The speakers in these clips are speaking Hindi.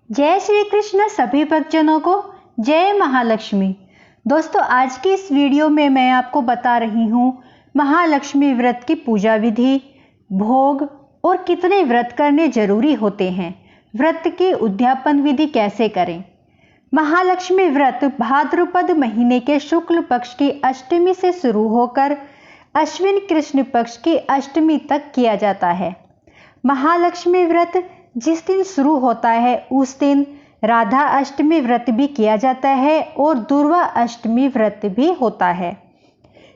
जय श्री कृष्ण सभी भक्तजनों को। जय महालक्ष्मी। दोस्तों, आज की इस वीडियो में मैं आपको बता रही हूँ महालक्ष्मी व्रत की पूजा विधि, भोग और कितने व्रत करने जरूरी होते हैं। व्रत की उद्यापन विधि कैसे करें। महालक्ष्मी व्रत भाद्रपद महीने के शुक्ल पक्ष की अष्टमी से शुरू होकर अश्विन कृष्ण पक्ष की अष्टमी तक किया जाता है। महालक्ष्मी व्रत जिस दिन शुरू होता है उस दिन राधा अष्टमी व्रत भी किया जाता है और दुर्वा अष्टमी व्रत भी होता है।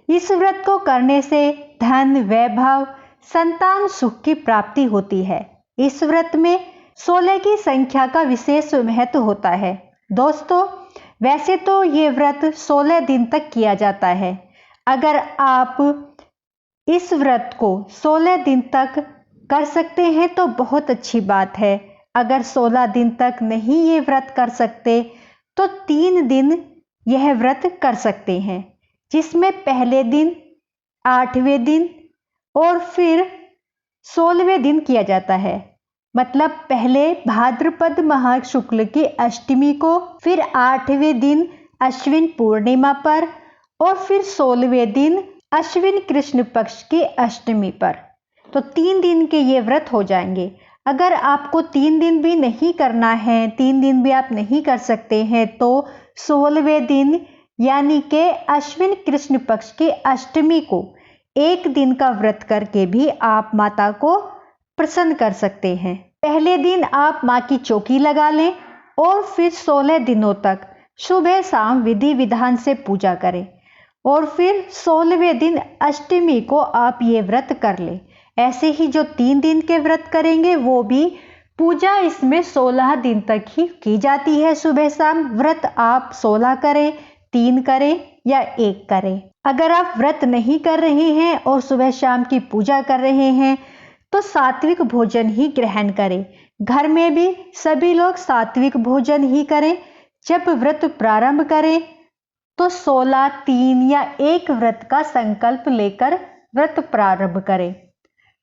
इस व्रत को करने से धन, वैभव, संतान सुख की प्राप्ति होती है। इस व्रत में 16 की संख्या का विशेष महत्व होता है। दोस्तों, वैसे तो ये व्रत 16 दिन तक किया जाता है। अगर आप इस व्रत को 16 दिन तक कर सकते हैं तो बहुत अच्छी बात है। अगर 16 दिन तक नहीं ये व्रत कर सकते तो 3 दिन यह व्रत कर सकते हैं, जिसमें पहले दिन, 8वें दिन और फिर 16वें दिन किया जाता है। मतलब पहले भाद्रपद माह शुक्ल की अष्टमी को, फिर 8वें दिन अश्विन पूर्णिमा पर और फिर 16वें दिन अश्विन कृष्ण पक्ष की अष्टमी पर। तो 3 दिन के ये व्रत हो जाएंगे। अगर आपको 3 दिन भी नहीं करना है, 3 दिन भी आप नहीं कर सकते हैं, तो 16वें दिन यानी कि अश्विन कृष्ण पक्ष की अष्टमी को 1 दिन का व्रत करके भी आप माता को प्रसन्न कर सकते हैं। पहले दिन आप माँ की चौकी लगा लें और फिर 16 दिनों तक सुबह शाम विधि विधान से पूजा करें और फिर 16वें दिन अष्टमी को आप ये व्रत कर लें। ऐसे ही जो 3 दिन के व्रत करेंगे वो भी पूजा इसमें 16 दिन तक ही की जाती है। सुबह शाम व्रत आप 16 करें, 3 करें या 1 करें। अगर आप व्रत नहीं कर रहे हैं और सुबह शाम की पूजा कर रहे हैं तो सात्विक भोजन ही ग्रहण करें। घर में भी सभी लोग सात्विक भोजन ही करें। जब व्रत प्रारंभ करें तो 16, 3 या 1 व्रत का संकल्प लेकर व्रत प्रारंभ करें।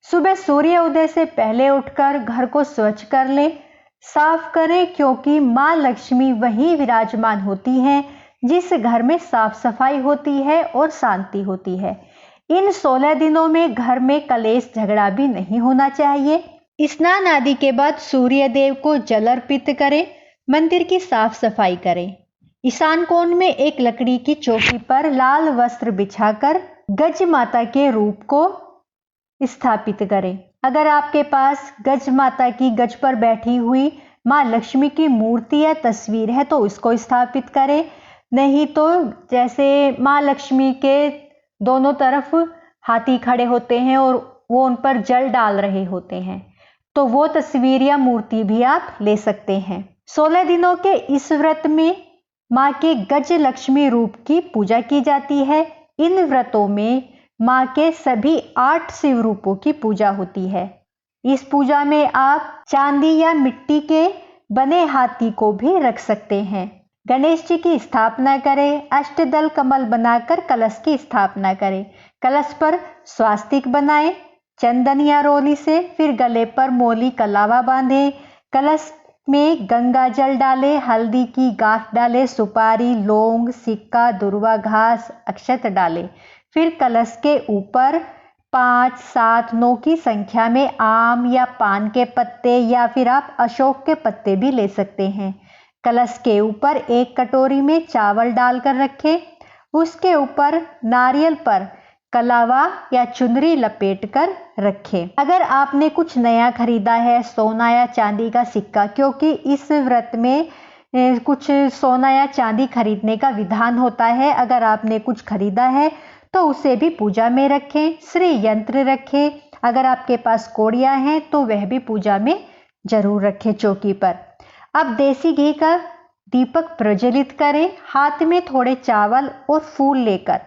सुबह सूर्य उदय से पहले उठकर घर को स्वच्छ कर लें, साफ करें, क्योंकि माँ लक्ष्मी वहीं विराजमान होती हैं जिस घर में साफ सफाई होती है और शांति होती है। इन 16 दिनों में घर में कलेश झगड़ा भी नहीं होना चाहिए। स्नान आदि के बाद सूर्य देव को जल अर्पित करें, मंदिर की साफ सफाई करें। ईशान कोण में एक लकड़ी की चौकी पर लाल वस्त्र बिछाकर गज माता के रूप को स्थापित करें। अगर आपके पास गज माता की गज पर बैठी हुई माँ लक्ष्मी की मूर्ति या तस्वीर है तो उसको स्थापित करें। नहीं तो जैसे माँ लक्ष्मी के दोनों तरफ हाथी खड़े होते हैं और वो उन पर जल डाल रहे होते हैं, तो वो तस्वीर या मूर्ति भी आप ले सकते हैं। 16 दिनों के इस व्रत में माँ के गज लक्ष्मी रूप की पूजा की जाती है। इन व्रतों में माँ के सभी 8 शिव रूपों की पूजा होती है। इस पूजा में आप चांदी या मिट्टी के बने हाथी को भी रख सकते हैं। गणेश जी की स्थापना करें। अष्टदल कमल बनाकर कलश की स्थापना करें। कलश पर स्वास्तिक बनाएं चंदन या रोली से, फिर गले पर मोली कलावा बांधें। कलश में गंगा जल डालें, हल्दी की गांठ डालें, सुपारी, लौंग, सिक्का, दुर्वा घास, अक्षत डालें। फिर कलश के ऊपर 5, 7, 9 की संख्या में आम या पान के पत्ते या फिर आप अशोक के पत्ते भी ले सकते हैं। कलश के ऊपर एक कटोरी में चावल डालकर रखें। उसके ऊपर नारियल पर कलावा या चुनरी लपेटकर रखें। अगर आपने कुछ नया खरीदा है, सोना या चांदी का सिक्का, क्योंकि इस व्रत में कुछ सोना या चांदी खरीदने का विधान होता है, अगर आपने कुछ खरीदा है तो उसे भी पूजा में रखें। श्री यंत्र रखें। अगर आपके पास कोड़ियाँ हैं तो वह भी पूजा में जरूर रखें चौकी पर। अब देसी घी का दीपक प्रज्वलित करें। हाथ में थोड़े चावल और फूल लेकर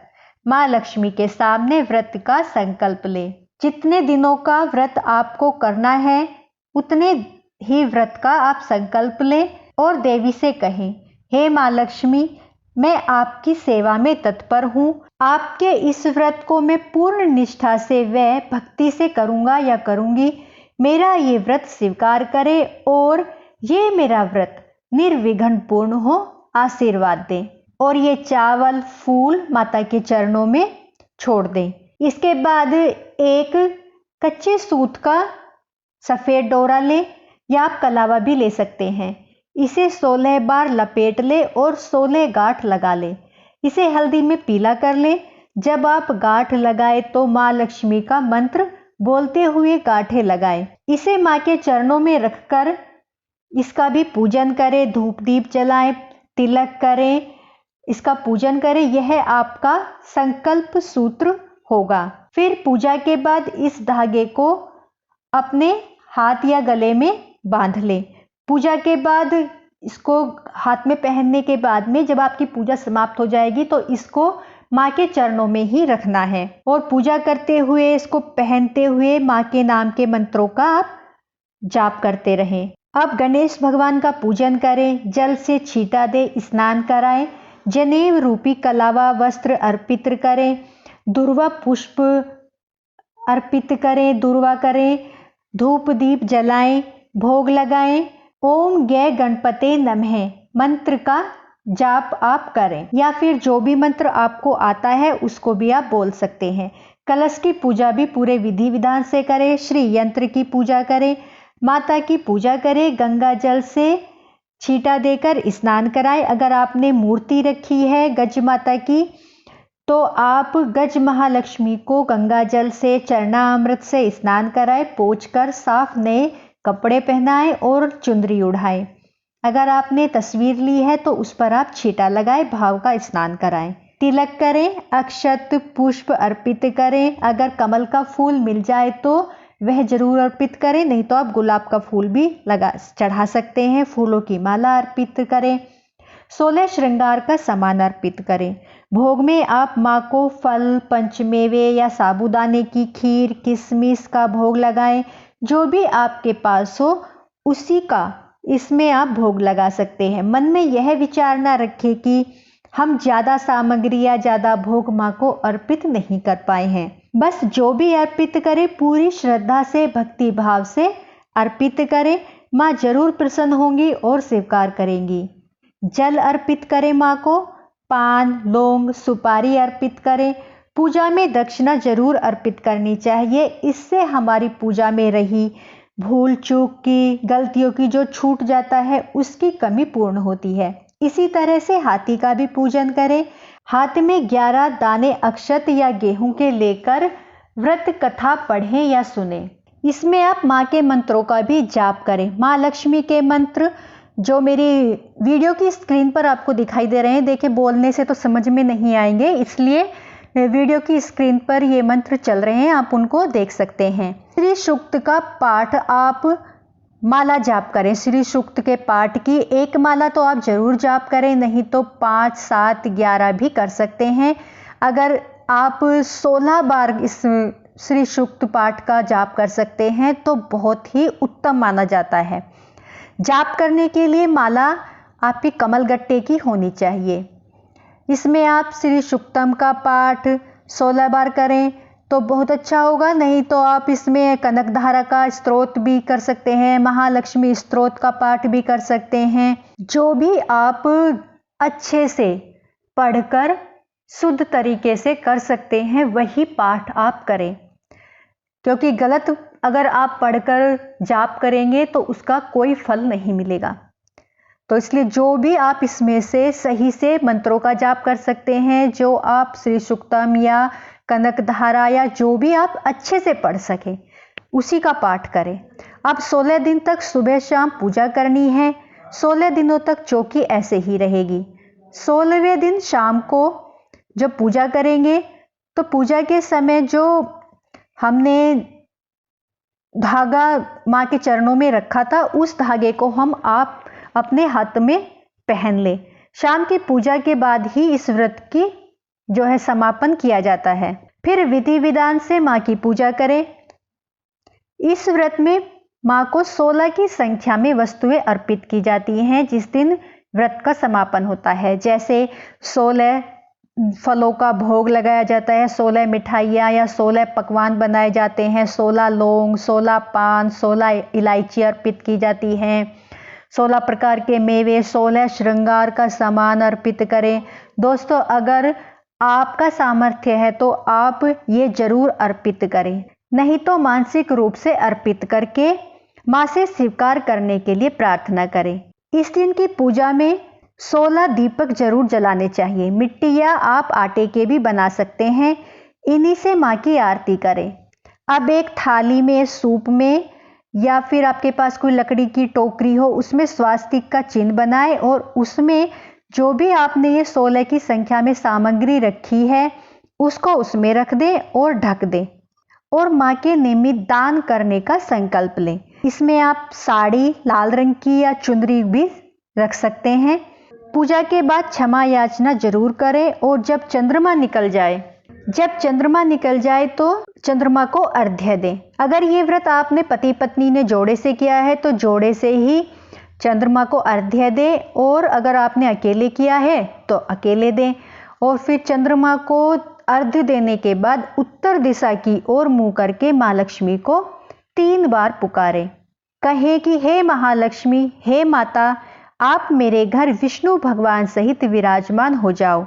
माँ लक्ष्मी के सामने व्रत का संकल्प लें। जितने दिनों का व्रत आपको करना है उतने ही व्रत का आप संकल्प लें और देवी से कहें, हे माँ लक्ष्मी, मैं आपकी सेवा में तत्पर हूँ। आपके इस व्रत को मैं पूर्ण निष्ठा से व भक्ति से करूँगा या करूँगी। मेरा ये व्रत स्वीकार करें और ये मेरा व्रत निर्विघ्न पूर्ण हो, आशीर्वाद दें। और ये चावल फूल माता के चरणों में छोड़ दें। इसके बाद एक कच्चे सूत का सफ़ेद डोरा ले या आप कलावा भी ले सकते हैं। इसे 16 बार लपेट ले और 16 गांठ लगा ले। इसे हल्दी में पीला कर ले। जब आप गांठ लगाए तो माँ लक्ष्मी का मंत्र बोलते हुए गांठें लगाएं। इसे माँ के चरणों में रखकर इसका भी पूजन करें, धूप दीप जलाएं, तिलक करें, इसका पूजन करें। यह आपका संकल्प सूत्र होगा। फिर पूजा के बाद इस धागे को अपने हाथ या गले में बांध ले। पूजा के बाद इसको हाथ में पहनने के बाद में जब आपकी पूजा समाप्त हो जाएगी तो इसको माँ के चरणों में ही रखना है और पूजा करते हुए इसको पहनते हुए माँ के नाम के मंत्रों का आप जाप करते रहें। अब गणेश भगवान का पूजन करें, जल से छींटा दे, स्नान कराएं, जनेऊ रूपी कलावा वस्त्र अर्पित करें, दुर्वा पुष्प अर्पित करें, दुर्वा करें, धूप दीप जलाएं, भोग लगाएं। ओम गै गणपते नमः मंत्र का जाप आप करें या फिर जो भी मंत्र आपको आता है उसको भी आप बोल सकते हैं। कलश की पूजा भी पूरे विधि विधान से करें। श्री यंत्र की पूजा करें, माता की पूजा करें, गंगा जल से छींटा देकर स्नान कराएं। अगर आपने मूर्ति रखी है गज माता की तो आप गज महालक्ष्मी को गंगा जल से चरणामृत से स्नान कराएं, पोंछकर साफ नए कपड़े पहनाएं और चुंदरी उड़ाएं। अगर आपने तस्वीर ली है तो उस पर आप छींटा लगाएं, भाव का स्नान कराएं, तिलक करें, अक्षत पुष्प अर्पित करें। अगर कमल का फूल मिल जाए तो वह जरूर अर्पित करें, नहीं तो आप गुलाब का फूल भी चढ़ा सकते हैं। फूलों की माला अर्पित करें, 16 श्रृंगार का सामान अर्पित करें। भोग में आप माँ को फल, पंचमेवे या साबूदाने की खीर, किशमिश का भोग लगाएं। जो भी आपके पास हो उसी का इसमें आप भोग लगा सकते हैं। मन में यह विचार ना रखें कि हम ज़्यादा सामग्री या ज़्यादा भोग माँ को अर्पित नहीं कर पाए हैं। बस जो भी अर्पित करें पूरी श्रद्धा से, भक्ति भाव से अर्पित करें। माँ जरूर प्रसन्न होंगी और स्वीकार करेंगी। जल अर्पित करें माँ को, पान, लौंग, सुपारी अर्पित करें। पूजा में दक्षिणा जरूर अर्पित करनी चाहिए। इससे हमारी पूजा में रही भूल चूक की, गलतियों की जो छूट जाता है उसकी कमी पूर्ण होती है। इसी तरह से हाथी का भी पूजन करें। हाथ में 11 दाने अक्षत या गेहूं के लेकर व्रत कथा पढ़ें या सुने। इसमें आप माँ के मंत्रों का भी जाप करें। माँ लक्ष्मी के मंत्र जो मेरी वीडियो की स्क्रीन पर आपको दिखाई दे रहे हैं, देखिए बोलने से तो समझ में नहीं आएंगे, इसलिए वीडियो की स्क्रीन पर ये मंत्र चल रहे हैं, आप उनको देख सकते हैं। श्री सूक्त का पाठ आप माला जाप करें। श्री सूक्त के पाठ की एक माला तो आप जरूर जाप करें, नहीं तो 5, 7, 11 भी कर सकते हैं। अगर आप 16 बार इस श्री सूक्त पाठ का जाप कर सकते हैं तो बहुत ही उत्तम माना जाता है। जाप करने के लिए माला आपकी कमल गट्टे की होनी चाहिए। इसमें आप श्री सूक्तम का पाठ 16 बार करें तो बहुत अच्छा होगा, नहीं तो आप इसमें कनकधारा का स्तोत्र भी कर सकते हैं, महालक्ष्मी स्तोत्र का पाठ भी कर सकते हैं। जो भी आप अच्छे से पढ़कर शुद्ध तरीके से कर सकते हैं वही पाठ आप करें, क्योंकि गलत अगर आप पढ़कर जाप करेंगे तो उसका कोई फल नहीं मिलेगा। तो इसलिए जो भी आप इसमें से सही से मंत्रों का जाप कर सकते हैं, जो आप श्री सूक्तम या कनकधारा या जो भी आप अच्छे से पढ़ सके उसी का पाठ करें। अब 16 दिन तक सुबह शाम पूजा करनी है। 16 दिनों तक चौकी ऐसे ही रहेगी। 16वें दिन शाम को जब पूजा करेंगे तो पूजा के समय जो हमने धागा माँ के चरणों में रखा था उस धागे को आप अपने हाथ में पहन ले। शाम की पूजा के बाद ही इस व्रत की जो है समापन किया जाता है। फिर विधि विधान से माँ की पूजा करें। इस व्रत में माँ को 16 की संख्या में वस्तुएं अर्पित की जाती हैं जिस दिन व्रत का समापन होता है। जैसे 16 फलों का भोग लगाया जाता है, 16 मिठाइयाँ या 16 पकवान बनाए जाते हैं, 16 लौंग, 16 पान, 16 इलायची अर्पित की जाती हैं, 16 प्रकार के मेवे, 16 श्रृंगार का सामान अर्पित करें। दोस्तों, अगर आपका सामर्थ्य है तो आप ये जरूर अर्पित करें, नहीं तो मानसिक रूप से अर्पित करके माँ से स्वीकार करने के लिए प्रार्थना करें। इस दिन की पूजा में 16 दीपक जरूर जलाने चाहिए। मिट्टी या आप आटे के भी बना सकते हैं। इन्हीं से माँ की आरती करें। अब एक थाली में, सूप में या फिर आपके पास कोई लकड़ी की टोकरी हो, उसमें स्वास्तिक का चिन्ह बनाएं और उसमें जो भी आपने ये 16 की संख्या में सामग्री रखी है उसको उसमें रख दें और ढक दें और माँ के निमित्त दान करने का संकल्प लें। इसमें आप साड़ी लाल रंग की या चुनरी भी रख सकते हैं। पूजा के बाद क्षमा याचना जरूर करें और जब चंद्रमा निकल जाए तो चंद्रमा को अर्घ्य दें। अगर ये व्रत आपने पति पत्नी ने जोड़े से किया है तो जोड़े से ही चंद्रमा को अर्घ्य दें और अगर आपने अकेले किया है तो अकेले दें। और फिर चंद्रमा को अर्घ्य देने के बाद उत्तर दिशा की ओर मुंह करके माँ लक्ष्मी को 3 बार पुकारें। कहें कि हे महालक्ष्मी, हे माता, आप मेरे घर विष्णु भगवान सहित विराजमान हो जाओ।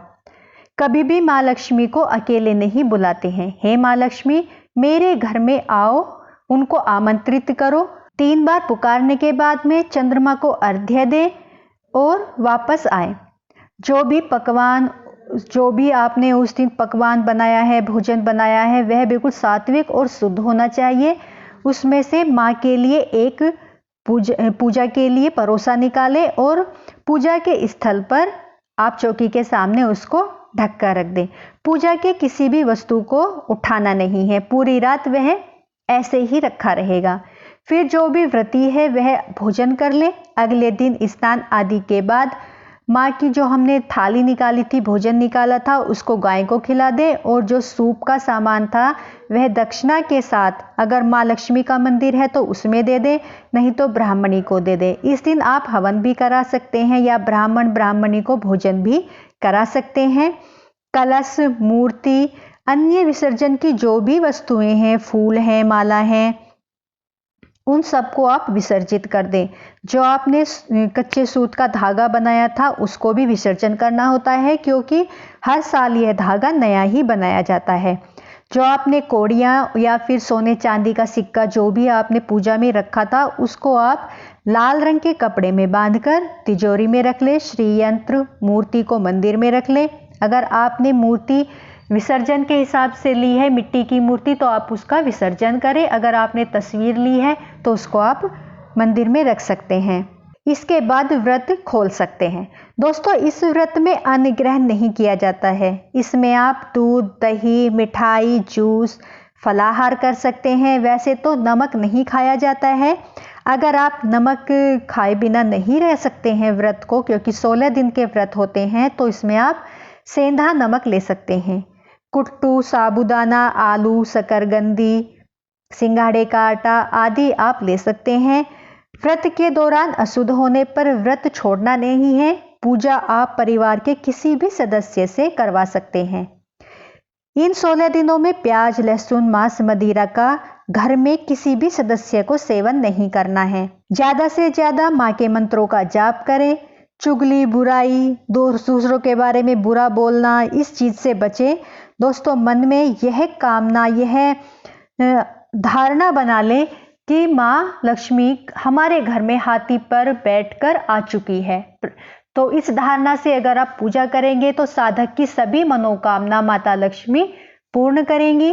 कभी भी माँ लक्ष्मी को अकेले नहीं बुलाते हैं। हे माँ लक्ष्मी, मेरे घर में आओ, उनको आमंत्रित करो। 3 बार पुकारने के बाद में चंद्रमा को अर्घ्य दें और वापस आए। जो भी आपने उस दिन पकवान बनाया है, भोजन बनाया है, वह बिल्कुल सात्विक और शुद्ध होना चाहिए। उसमें से माँ के लिए एक पूजा के लिए परोसा निकालें और पूजा के स्थल पर आप चौकी के सामने उसको ढक कर रख दें। पूजा के किसी भी वस्तु को उठाना नहीं है। पूरी रात वह ऐसे ही रखा रहेगा। फिर जो भी व्रती है वह भोजन कर ले। अगले दिन स्नान आदि के बाद माँ की जो हमने थाली निकाली थी, भोजन निकाला था, उसको गाय को खिला दे और जो सूप का सामान था वह दक्षिणा के साथ, अगर माँ लक्ष्मी का मंदिर है तो उसमें दे दे, नहीं तो ब्राह्मणी को दे दे। इस दिन आप हवन भी करा सकते हैं या ब्राह्मणी को भोजन भी करा सकते हैं। कलश, मूर्ति, अन्य विसर्जन की जो भी वस्तुएं हैं, फूल हैं, माला हैं, उन सबको आप विसर्जित कर दें। जो आपने कच्चे सूत का धागा बनाया था उसको भी विसर्जन करना होता है, क्योंकि हर साल यह धागा नया ही बनाया जाता है। जो आपने कोड़ियाँ या फिर सोने चांदी का सिक्का जो भी आपने पूजा में रखा था उसको आप लाल रंग के कपड़े में बांधकर तिजोरी में रख ले। श्री यंत्र मूर्ति को मंदिर में रख ले। अगर आपने मूर्ति विसर्जन के हिसाब से ली है, मिट्टी की मूर्ति, तो आप उसका विसर्जन करें। अगर आपने तस्वीर ली है तो उसको आप मंदिर में रख सकते हैं। इसके बाद व्रत खोल सकते हैं। दोस्तों, इस व्रत में अन्न ग्रहण नहीं किया जाता है। इसमें आप दूध, दही, मिठाई, जूस, फलाहार कर सकते हैं। वैसे तो नमक नहीं खाया जाता है। अगर आप नमक खाए बिना नहीं रह सकते हैं व्रत को, क्योंकि 16 दिन के व्रत होते हैं, तो इसमें आप सेंधा नमक ले सकते हैं। कुट्टू, साबूदाना, आलू, शकरकंदी, सिंघाड़े का आटा आदि आप ले सकते हैं। व्रत के दौरान अशुद्ध होने पर व्रत छोड़ना नहीं है। पूजा आप परिवार के किसी भी सदस्य से करवा सकते हैं। इन 16 दिनों में प्याज, लहसुन, मांस, मदिरा का घर में किसी भी सदस्य को सेवन नहीं करना है। ज्यादा से ज्यादा माँ के मंत्रों का जाप करें। चुगली, बुराई, दूसरों के बारे में बुरा बोलना, इस चीज से बचें। दोस्तों, मन में यह कामना, यह धारणा बना लें कि माँ लक्ष्मी हमारे घर में हाथी पर बैठकर आ चुकी है। तो इस धारणा से अगर आप पूजा करेंगे तो साधक की सभी मनोकामना माता लक्ष्मी पूर्ण करेंगी।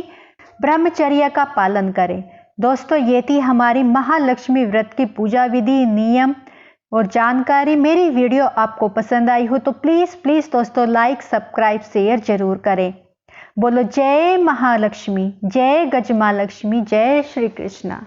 ब्रह्मचर्य का पालन करें। दोस्तों, ये थी हमारी महालक्ष्मी व्रत की पूजा विधि, नियम और जानकारी। मेरी वीडियो आपको पसंद आई हो तो प्लीज दोस्तों लाइक, सब्सक्राइब, शेयर जरूर करें। बोलो जय महालक्ष्मी, जय गज माँ लक्ष्मी, जय श्री कृष्णा।